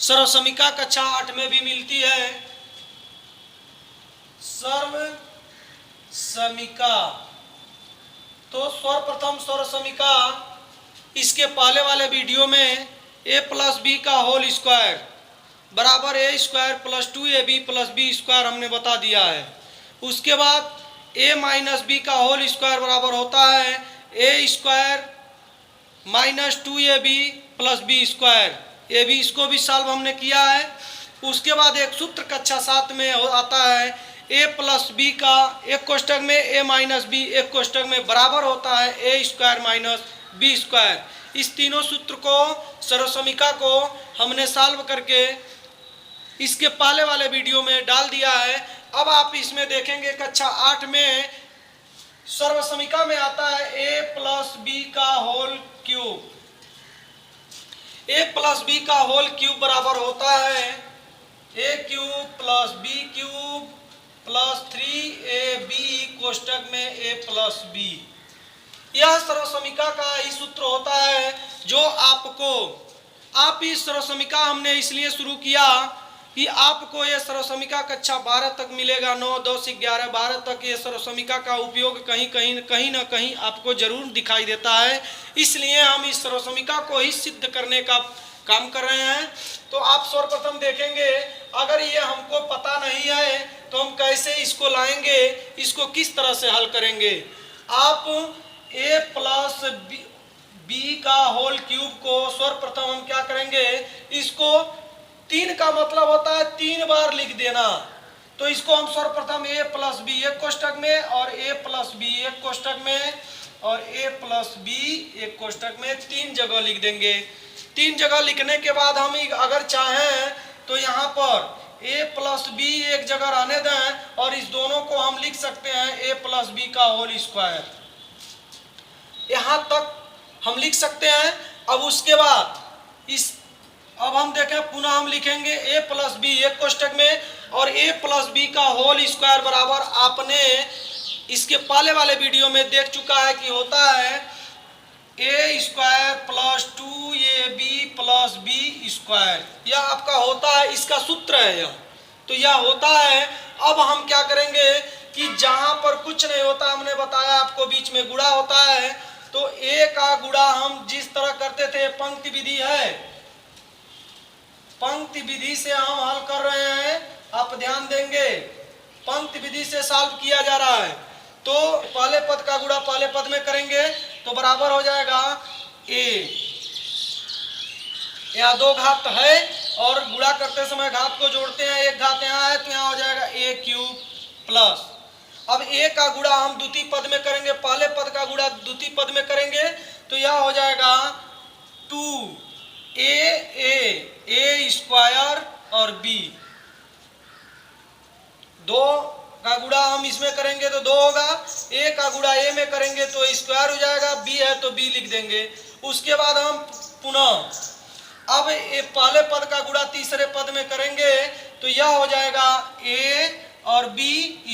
सर्वसमिका कक्षा 8 में भी मिलती है। सर्वसमिका, तो सर्वप्रथम सर्वसमिका, इसके पहले वाले वीडियो में a प्लस बी का होल स्क्वायर बराबर a square plus 2ab plus B square हमने बता दिया है। उसके बाद a माइनस बी का होल स्क्वायर बराबर होता है a square minus 2ab plus B square. ये भी, इसको भी सॉल्व हमने किया है। उसके बाद एक सूत्र कक्षा 7 में आता है a प्लस बी का एक कोष्टक में a माइनस बी एक कोष्टक में बराबर होता है a square minus B square. इस तीनों सूत्र को, सर्वसमिका को हमने सॉल्व करके इसके पहले वाले वीडियो में डाल दिया है। अब आप इसमें देखेंगे कक्षा 8 में सर्वसमिका में आता है a प्लस बी का whole cube. a plus B का होल क्यूब बराबर होता है a cube plus B cube plus 3ab कोष्टक में a प्लस बी। यह सर्वसमिका का ही सूत्र होता है जो आप इस सर्वसमिका हमने इसलिए शुरू किया कि आपको यह सर्वसमिका कक्षा 12 तक मिलेगा। 9, 10, 11, 12 तक ये सर्वसमिका का उपयोग कहीं ना कहीं आपको जरूर दिखाई देता है। इसलिए हम इस सर्वसमिका को ही सिद्ध करने का काम कर रहे हैं। तो आप सर्वप्रथम देखेंगे, अगर ये हमको पता नहीं है तो हम कैसे इसको लाएंगे, इसको किस तरह से हल करेंगे। आप a प्लस बी का होल क्यूब को सर्वप्रथम हम क्या करेंगे, इसको 3 का मतलब होता है 3 बार लिख देना। तो इसको हम सर्वप्रथम a प्लस बी एक कोष्टक में और a प्लस बी एक कोष्टक में और a प्लस बी एक कोष्टक में 3 जगह लिख देंगे। 3 जगह लिखने के बाद हम अगर चाहें तो यहाँ पर a प्लस बी एक जगह रहने दें और इस दोनों को हम लिख सकते हैं a प्लस बी का होल स्क्वायर। यहाँ तक हम लिख सकते हैं। अब उसके बाद अब हम देखें, पुनः हम लिखेंगे a प्लस बी एक कोष्टक में और a प्लस बी का होल स्क्वायर बराबर, आपने इसके पहले वाले वीडियो में देख चुका है कि होता है a square plus 2ab plus B square. यह आपका होता है, इसका सूत्र है यह। तो यह होता है। अब हम क्या करेंगे कि जहां पर कुछ नहीं होता, हमने बताया आपको बीच में गुणा होता है, तो a का गुणा हम जिस तरह करते थे, पंक्ति विधि है, पंक्ति विधि से हम हल कर रहे हैं। आप ध्यान देंगे, पंक्ति विधि से सॉल्व किया जा रहा है। तो पहले पद का गुणा पहले पद में करेंगे तो बराबर हो जाएगा a। यहाँ 2 घात है और गुणा करते समय घात को जोड़ते हैं, एक घात यहाँ है तो यहाँ हो जाएगा a क्यूब प्लस। अब a का गुणा हम द्वितीय पद में करेंगे, पहले पद का गुणा द्वितीय पद में करेंगे तो यह हो जाएगा 2a स्क्वायर और b। 2 का गुणा हम इसमें करेंगे तो 2 होगा, a का गुणा a में करेंगे तो स्क्वायर हो जाएगा, b है तो b लिख देंगे। उसके बाद हम पुनः अब पहले पद का गुणा तीसरे पद में करेंगे तो यह हो जाएगा a और b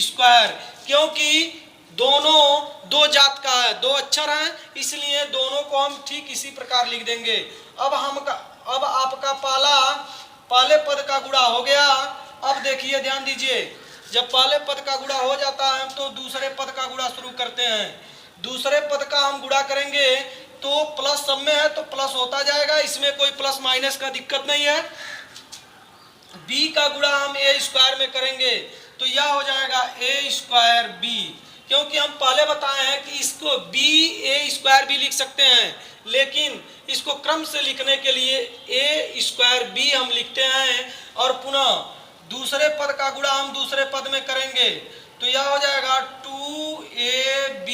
स्क्वायर। क्योंकि दोनों 2 जात का है, 2 अक्षर हैं, इसलिए दोनों को हम ठीक इसी प्रकार लिख देंगे। अब आपका पहले पद का गुणा हो गया। अब देखिए, ध्यान दीजिए, जब पहले पद का गुणा हो जाता है हम तो दूसरे पद का गुणा शुरू करते हैं। दूसरे पद का हम गुणा करेंगे तो प्लस सब में है तो प्लस होता जाएगा, इसमें कोई प्लस माइनस का दिक्कत नहीं है। b का गुणा हम a स्क्वायर में करेंगे तो यह हो जाएगा a स्क्वायर b। क्योंकि हम पहले बताए हैं कि इसको b a स्क्वायर भी लिख सकते हैं, लेकिन इसको क्रम से लिखने के लिए a स्क्वायर b हम लिखते हैं। और पुनः दूसरे पद का गुणा हम दूसरे पद में करेंगे तो यह हो जाएगा 2ab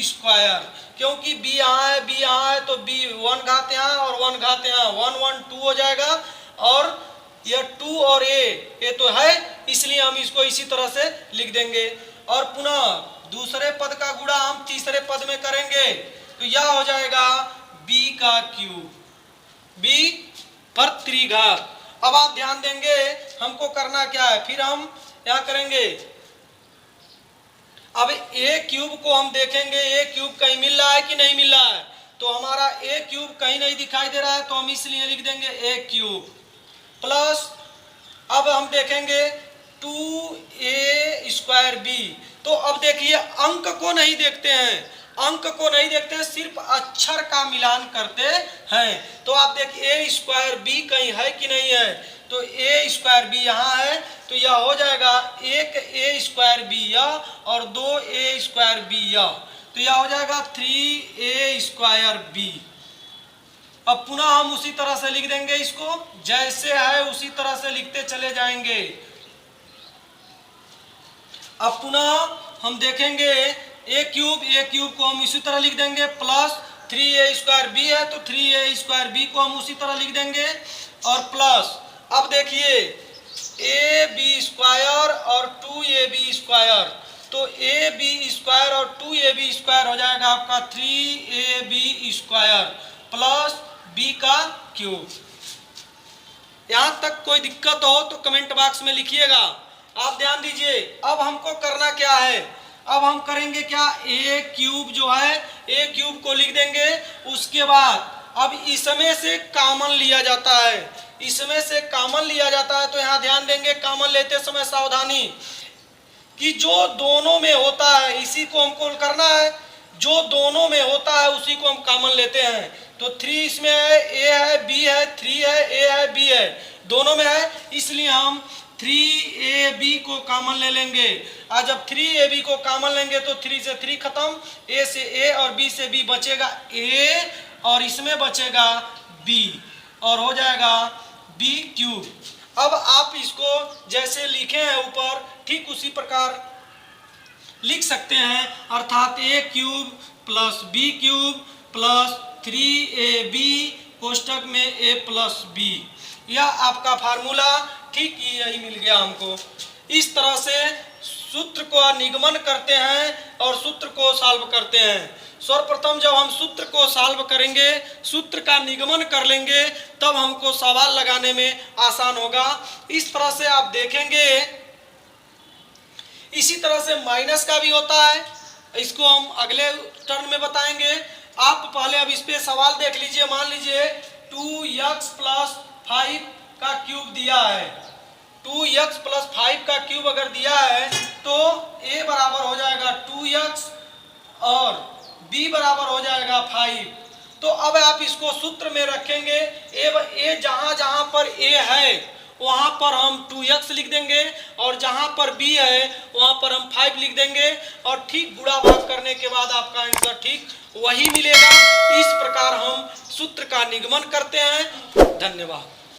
स्क्वायर। क्योंकि b यहाँ है, b यहाँ है तो b 1 घात यहाँ और 1 घात यहाँ, 1 1 2 हो जाएगा। और यह 2 और a तो है, इसलिए हम इसको इसी तरह से लिख देंगे। और पुनः दूसरे पद का गुणा हम तीसरे पद में करेंगे तो यह हो जाएगा b का क्यूब, b पर त्रिघात। अब आप ध्यान देंगे हमको करना क्या है, फिर हम यहाँ करेंगे। अब a क्यूब को हम देखेंगे, a क्यूब कहीं मिल रहा है कि नहीं मिल रहा है, तो हमारा a क्यूब कहीं नहीं दिखाई दे रहा है तो हम इसलिए लिख देंगे a क्यूब। प्लस अब हम देखेंगे 2a स्क्वायर बी। तो अब देखिए अंक को नहीं देखते हैं, अंक को नहीं देखते हैं, सिर्फ अक्षर का मिलान करते हैं। तो आप देखिए a स्क्वायर बी कहीं है कि नहीं है, तो a स्क्वायर बी यहाँ है, तो यह हो जाएगा 1a स्क्वायर बी यह और 2a स्क्वायर बी यह, तो यह हो जाएगा 3a स्क्वायर बी। अब पुनः हम उसी तरह से लिख देंगे, इसको जैसे है उसी तरह से लिखते चले जाएंगे। अब पुनः हम देखेंगे ए क्यूब को हम इसी तरह लिख देंगे, प्लस 3a स्क्वायर बी है तो 3a स्क्वायर बी को हम उसी तरह लिख देंगे, और प्लस अब देखिए ए बी स्क्वायर और 2ab स्क्वायर, तो ए बी स्क्वायर और 2ab स्क्वायर हो जाएगा आपका 3ab स्क्वायर प्लस बी का क्यूब। यहाँ तक कोई दिक्कत हो तो कमेंट बॉक्स में लिखिएगा। आप ध्यान दीजिए, अब हमको करना क्या है, अब हम करेंगे क्या, ए क्यूब जो है ए क्यूब को लिख देंगे। उसके बाद अब इसमें से कॉमन लिया जाता है, इसमें से कॉमन लिया जाता है, तो यहाँ ध्यान देंगे कॉमन लेते समय सावधानी कि जो दोनों में होता है इसी को हमको करना है, जो दोनों में होता है उसी को हम कॉमन लेते हैं। तो 3 इसमें है, ए है, बी है, 3 है, ए है, बी है, दोनों में है, इसलिए हम 3ab को कॉमन ले लेंगे। आज जब 3ab को कॉमन लेंगे तो 3 से 3 खत्म, a से a और b से b बचेगा a और इसमें बचेगा b और हो जाएगा b क्यूब। अब आप इसको जैसे लिखे हैं ऊपर ठीक उसी प्रकार लिख सकते हैं, अर्थात a cube plus b cube plus 3ab कोष्टक में a प्लस b, यह आपका फार्मूला ठीक यही मिल गया हमको। इस तरह से सूत्र को निगमन करते हैं और सूत्र को सॉल्व करते हैं। सर्वप्रथम जब हम सूत्र को सॉल्व करेंगे, सूत्र का निगमन कर लेंगे, तब हमको सवाल लगाने में आसान होगा। इस तरह से आप देखेंगे, इसी तरह से माइनस का भी होता है, इसको हम अगले टर्न में बताएंगे। आप पहले अब इस पे सवाल देख लीजिए। मान लीजिए 2x प्लस 5 का क्यूब दिया है, 2x प्लस 5 का क्यूब अगर दिया है तो a बराबर हो जाएगा 2x और b बराबर हो जाएगा 5। तो अब आप इसको सूत्र में रखेंगे, a जहां जहां पर a है वहां पर हम 2x लिख देंगे और जहां पर b है वहां पर हम 5 लिख देंगे, और ठीक गुणा भाग करने के बाद आपका आंसर ठीक वही मिलेगा। इस प्रकार हम सूत्र का निगमन करते हैं। धन्यवाद।